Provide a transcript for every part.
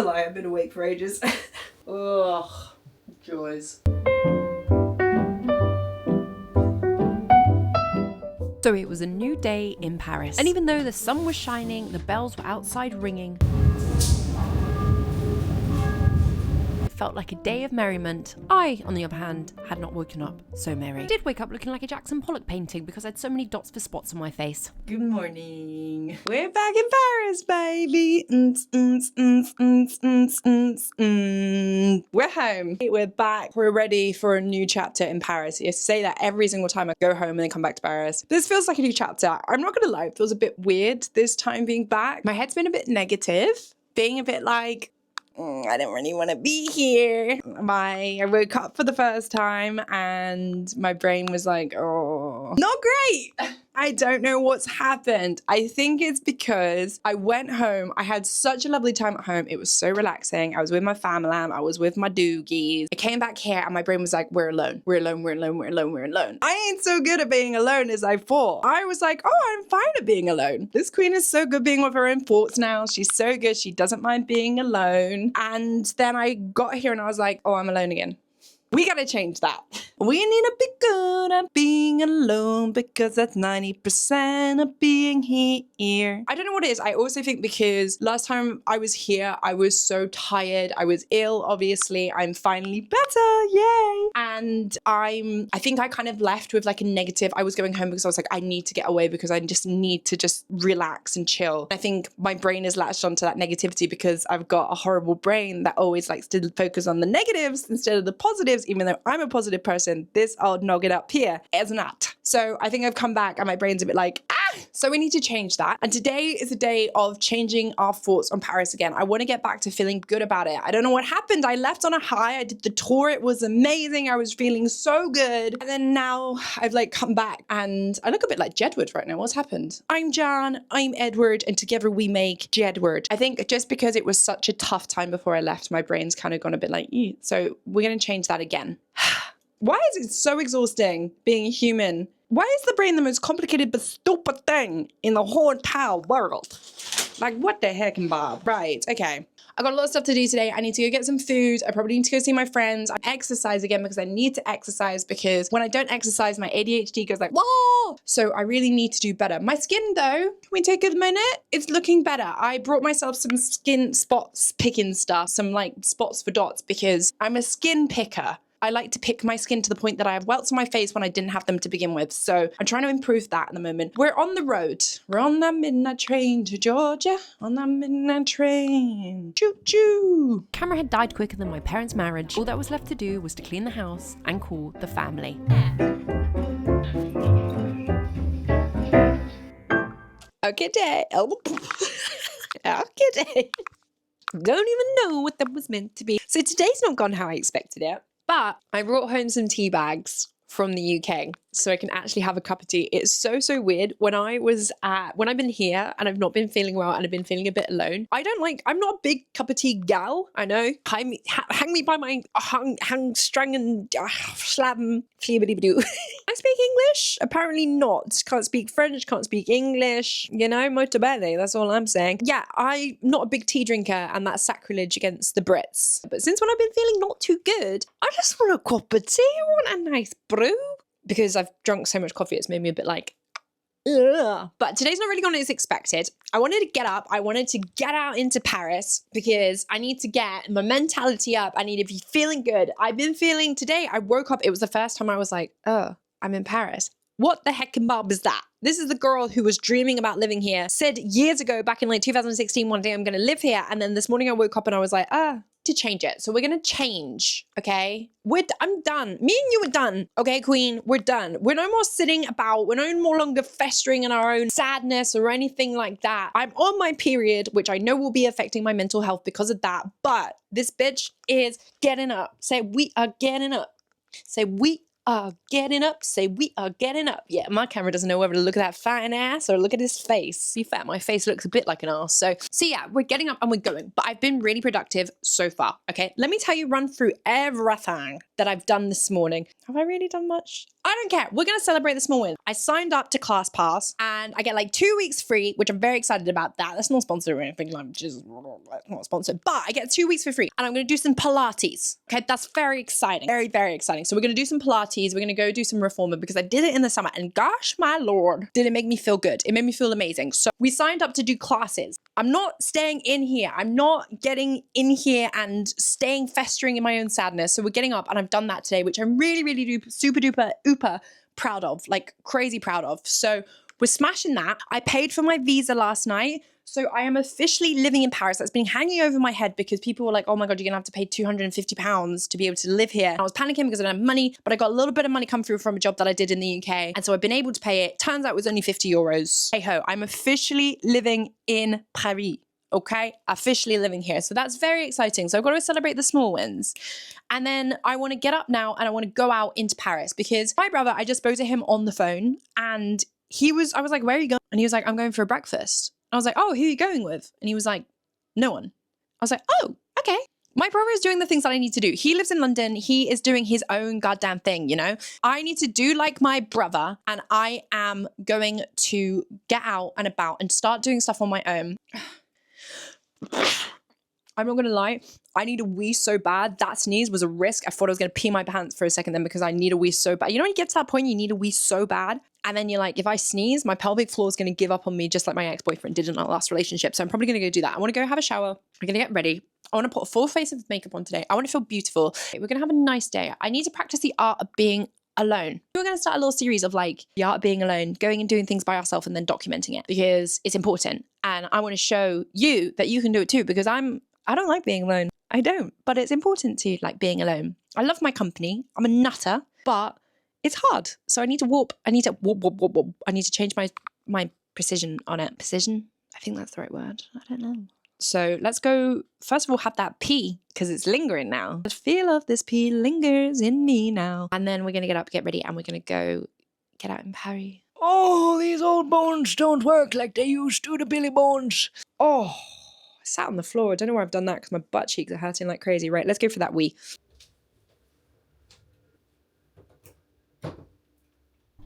a lie, I've been awake for ages. Ugh, joys. So it was a new day in Paris, and even though the sun was shining, the bells were outside ringing. It felt like a day of merriment. I, on the other hand, had not woken up so merry. I did wake up looking like a Jackson Pollock painting because I had so many dots for spots on my face. Good morning. We're back in Paris, baby. We're home. We're back. We're ready for a new chapter in Paris. You have to say that every single time I go home and then come back to Paris. This feels like a new chapter. I'm not gonna lie, it feels a bit weird this time being back. My head's been a bit negative, being a bit like, I don't really want to be here. I woke up for the first time and my brain was like, oh, not great. I don't know what's happened. I think it's because I went home. I had such a lovely time at home. It was so relaxing. I was with my family. I was with my doogies. I came back here and my brain was like, we're alone. We're alone. We're alone. We're alone. We're alone. I ain't so good at being alone as I thought. I was like, oh, I'm fine at being alone. This queen is so good being with her own thoughts now. She's so good. She doesn't mind being alone. And then I got here and I was like, oh, I'm alone again. We gotta change that. We need to be good at being alone because that's 90% of being here. I don't know what it is. I also think because last time I was here, I was so tired. I was ill, obviously. I'm finally better, yay. And I think I kind of left with like a negative. I was going home because I was like, I need to get away because I just need to just relax and chill. I think my brain is latched onto that negativity because I've got a horrible brain that always likes to focus on the negatives instead of the positives. Even though I'm a positive person, this old nugget up here is not. So I think I've come back and my brain's a bit like, so we need to change that. And today is a day of changing our thoughts on Paris again. I want to get back to feeling good about it. I don't know what happened. I left on a high. I did the tour. It was amazing. I was feeling so good. And then now I've like come back and I look a bit like Jedward right now. What's happened? I'm Jan, I'm Edward, and together we make Jedward. I think just because it was such a tough time before I left, my brain's kind of gone a bit like, ew. So we're going to change that again. Why is it so exhausting being a human? Why is the brain the most complicated but stupid thing in the whole entire world? Like, what the heck, Bob? Right, okay. I've got a lot of stuff to do today. I need to go get some food. I probably need to go see my friends. I exercise again because I need to exercise because when I don't exercise, my ADHD goes like, whoa! So I really need to do better. My skin though, can we take a minute? It's looking better. I brought myself some skin spots picking stuff, some like spots for dots because I'm a skin picker. I like to pick my skin to the point that I have welts on my face when I didn't have them to begin with. So I'm trying to improve that at the moment. We're on the road. We're on that midnight train to Georgia. On that midnight train. Choo choo. Camera had died quicker than my parents' marriage. All that was left to do was to clean the house and call the family. Okay, day. Okay, day. Don't even know what that was meant to be. So today's not gone how I expected it. But I brought home some tea bags from the UK so I can actually have a cup of tea. It's so weird. When I've been here and I've not been feeling well and I've been feeling a bit alone, I'm not a big cup of tea gal. I know. Hang me by my hang strung and slab fleabity-doo. I speak English? Apparently not. Can't speak French, can't speak English. You know, molto bene, that's all I'm saying. Yeah, I'm not a big tea drinker and that's sacrilege against the Brits. But since when I've been feeling not too good, I just want a cup of tea. I want a nice brew. Because I've drunk so much coffee, it's made me a bit like, ugh. But today's not really gone as expected. I wanted to get up. I wanted to get out into Paris because I need to get my mentality up. I need to be feeling good. I've been feeling today. I woke up. It was the first time I was like, oh, I'm in Paris. What the heck and bob is that? This is the girl who was dreaming about living here, said years ago, back in like 2016, one day I'm going to live here. And then this morning I woke up and I was like, to change it. So we're going to change, okay? I'm done. Me and you are done, okay, queen? We're done. We're no more sitting about. We're no more longer festering in our own sadness or anything like that. I'm on my period, which I know will be affecting my mental health because of that. But this bitch is getting up. Say, we are getting up. Say, we are getting up. Say, we are getting up. Yeah, my camera doesn't know whether to look at that fine ass or look at his face. To be fair, my face looks a bit like an ass. So yeah, we're getting up and we're going. But I've been really productive so far, okay? Let me tell you, run through everything that I've done this morning. Have I really done much? I don't care. We're going to celebrate the small win. I signed up to ClassPass and I get like 2 weeks free, which I'm very excited about that. That's not sponsored or anything. Like, just not sponsored, but I get 2 weeks for free and I'm going to do some Pilates. Okay. That's very exciting. Very, very exciting. So we're going to do some Pilates. We're going to go do some reformer because I did it in the summer and gosh, my Lord, did it make me feel good. It made me feel amazing. So we signed up to do classes. I'm not staying in here. I'm not getting in here and staying festering in my own sadness. So we're getting up and I've done that today, which I'm really, really super duper proud of, like crazy proud of. So we're smashing that. I paid for my visa last night. So I am officially living in Paris. That's been hanging over my head because people were like, oh my God, you're gonna have to pay £250 to be able to live here. And I was panicking because I don't have money, but I got a little bit of money come through from a job that I did in the UK. And so I've been able to pay it. Turns out it was only €50. Hey ho, I'm officially living in Paris. Okay, officially living here. So that's very exciting. So I've got to celebrate the small wins. And then I want to get up now and I want to go out into Paris because my brother, I just spoke to him on the phone and I was like, where are you going? And he was like, I'm going for a breakfast. I was like, oh, who are you going with? And he was like, no one. I was like, oh, okay. My brother is doing the things that I need to do. He lives in London. He is doing his own goddamn thing, you know? I need to do like my brother and I am going to get out and about and start doing stuff on my own. I'm not gonna lie, I need a wee so bad. That sneeze was a risk. I thought I was gonna pee my pants for a second then because I need a wee so bad. You know when you get to that point, you need a wee so bad, and then you're like, if I sneeze, my pelvic floor is gonna give up on me just like my ex-boyfriend did in our last relationship. So I'm probably gonna go do that. I wanna go have a shower. I'm gonna get ready. I wanna put a full face of makeup on today. I wanna feel beautiful. We're gonna have a nice day. I need to practice the art of being alone. We're going to start a little series of like the art of being alone, going and doing things by yourself and then documenting it because it's important. And I want to show you that you can do it too because I don't like being alone. I don't, but it's important to like being alone. I love my company. I'm a nutter, but it's hard. So I need to warp. I need to warp. I need to change my precision on it. Precision? I think that's the right word. I don't know. So let's go, first of all, have that pee because it's lingering now. The feel of this pee lingers in me now. And then we're going to get up, get ready, and we're going to go get out in Paris. Oh, these old bones don't work like they used to, the Billy bones. Oh, I sat on the floor. I don't know where I've done that because my butt cheeks are hurting like crazy. Right, let's go for that wee.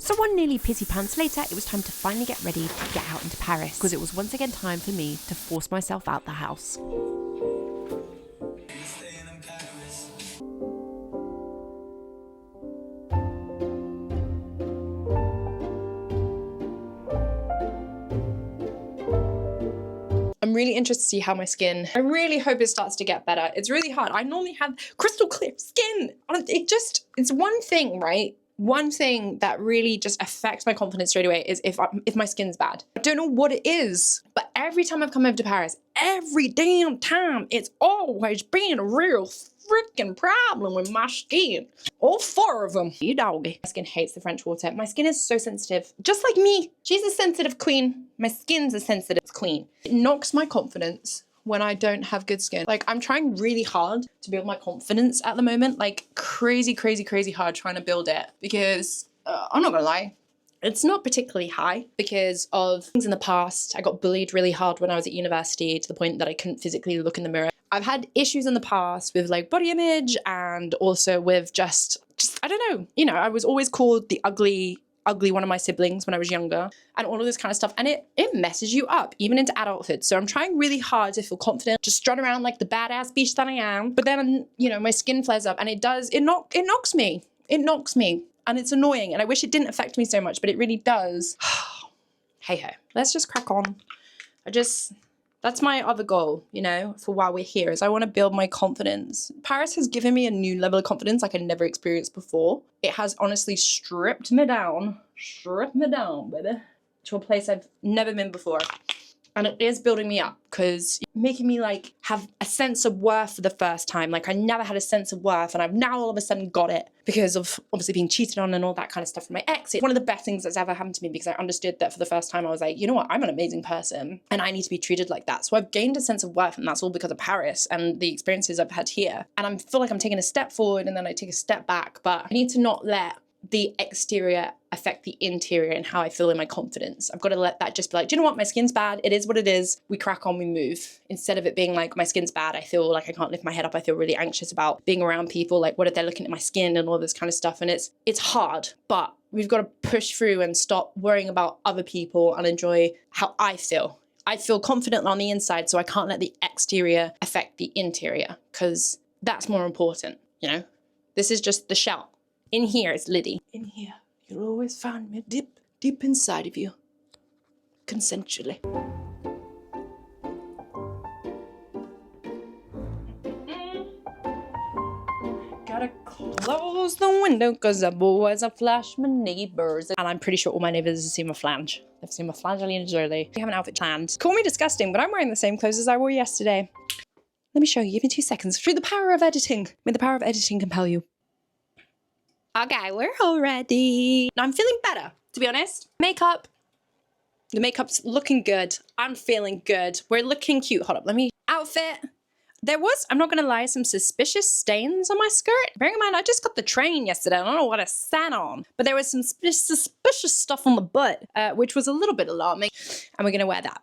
So one nearly pissy pants later, it was time to finally get ready to get out into Paris because it was once again time for me to force myself out the house. I'm really interested to see how my skin, I really hope it starts to get better. It's really hard. I normally have crystal clear skin. It's one thing, right? One thing that really just affects my confidence straight away is if my skin's bad. I don't know what it is, but every time I've come over to Paris, every damn time, it's always been a real freaking problem with my skin. All 4 of them. You doggy. My skin hates the French water. My skin is so sensitive. Just like me. She's a sensitive queen. My skin's a sensitive queen. It knocks my confidence when I don't have good skin. Like I'm trying really hard to build my confidence at the moment, like crazy hard trying to build it because I'm not gonna lie, it's not particularly high because of things in the past. I got bullied really hard when I was at university to the point that I couldn't physically look in the mirror. I've had issues in the past with like body image and also with just I don't know, you know, I was always called the ugly one of my siblings when I was younger and all of this kind of stuff, and it messes you up even into adulthood. So I'm trying really hard to feel confident, just strut around like the badass bitch that I am, but then, you know, my skin flares up and it knocks me and it's annoying and I wish it didn't affect me so much, but it really does. Hey ho, let's just crack on. That's my other goal, you know, for while we're here, is I want to build my confidence. Paris has given me a new level of confidence like I never experienced before. It has honestly stripped me down, baby, to a place I've never been before. And it is building me up because making me like have a sense of worth for the first time. Like I never had a sense of worth and I've now all of a sudden got it because of obviously being cheated on and all that kind of stuff from my ex. It's one of the best things that's ever happened to me because I understood that for the first time I was like, you know what, I'm an amazing person and I need to be treated like that. So I've gained a sense of worth and that's all because of Paris and the experiences I've had here. And I feel like I'm taking a step forward and then I take a step back, but I need to not let the exterior affect the interior and how I feel in my confidence. I've got to let that just be like, do you know what? My skin's bad. It is what it is. We crack on, we move. Instead of it being like, my skin's bad. I feel like I can't lift my head up. I feel really anxious about being around people. Like, what if they're looking at my skin and all this kind of stuff? And it's hard, but we've got to push through and stop worrying about other people and enjoy how I feel. I feel confident on the inside, so I can't let the exterior affect the interior, because that's more important, you know? This is just the shell. In here, it's Liddy. In here, you'll always find me deep inside of you. Consensually. Gotta close the window because the boys are flash my neighbors. And I'm pretty sure all my neighbors have seen my flange. They've seen my flange early. We have an outfit planned. Call me disgusting, but I'm wearing the same clothes as I wore yesterday. Let me show you. Give me 2 seconds. Through the power of editing. May the power of editing compel you. Okay, we're all ready. Now I'm feeling better, to be honest. Makeup. The makeup's looking good. I'm feeling good. We're looking cute. Hold up, let me... Outfit. There was, I'm not gonna lie, some suspicious stains on my skirt. Bearing in mind, I just got the train yesterday. I don't know what I sat on. But there was some suspicious stuff on the butt, which was a little bit alarming. And we're gonna wear that.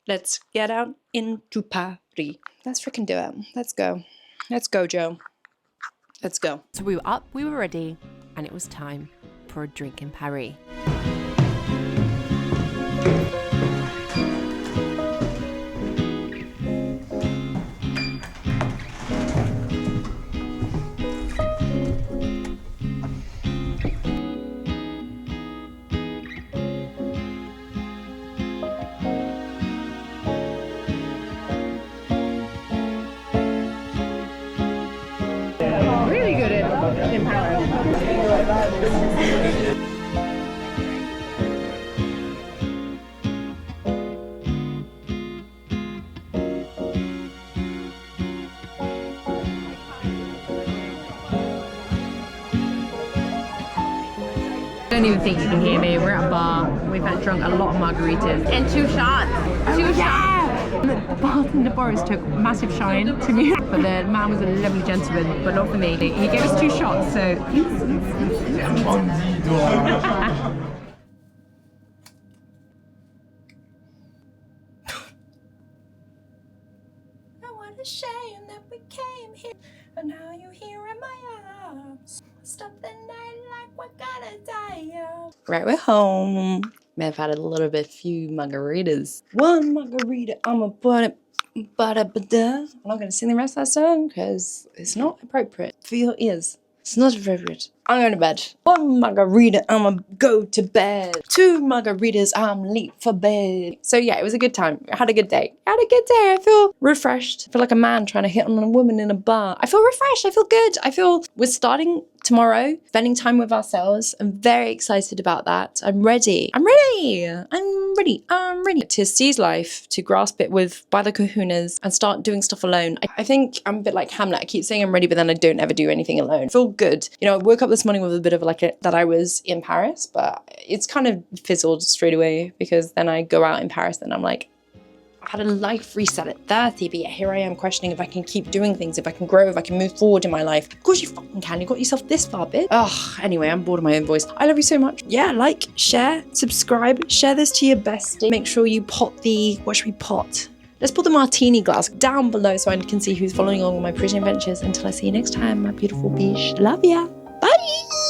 Let's get out into Paris. Let's freaking do it. Let's go. Let's go, Joe. Let's go. So we were up, we were ready, and it was time for a drink in Paris. Really good in Paris. I don't even think you can hear me. We're at a bar. We've had drunk a lot of margaritas and 2 shots. 2 shots. The bartender Boris took massive shine to me, but the man was a lovely gentleman, but not for me. He gave us 2 shots, so. What a shame that we came here, and now you're here in my arms. Stop the night like we're gonna die. Right, we're home. May have had a little bit few margaritas. 1 margarita, I'ma put it. I'm not gonna sing the rest of that song because it's not appropriate for your ears. It's not appropriate. I'm going to bed. 1 margarita, I'ma go to bed. 2 margaritas, I'm late for bed. So yeah, it was a good time. I had a good day. I feel refreshed. I feel like a man trying to hit on a woman in a bar. I feel refreshed. I feel good. I feel we're starting tomorrow, spending time with ourselves. I'm very excited about that. I'm ready. I'm ready to seize life, to grasp it with by the kahunas and start doing stuff alone. I think I'm a bit like Hamlet. I keep saying I'm ready, but then I don't ever do anything alone. I feel good. You know, I woke up this morning with a bit of like that I was in Paris, but it's kind of fizzled straight away because then I go out in Paris and I'm like, I had a life reset at 30, but yet here I am questioning if I can keep doing things, if I can grow, if I can move forward in my life. Of course you fucking can. You got yourself this far, bitch. Ugh, anyway, I'm bored of my own voice. I love you so much. Yeah, like, share, subscribe, share this to your bestie. Make sure you pot the, what should we pot? Let's put the martini glass down below so I can see who's following along with my Parisian adventures. Until I see you next time, my beautiful beach. Love ya. Bye.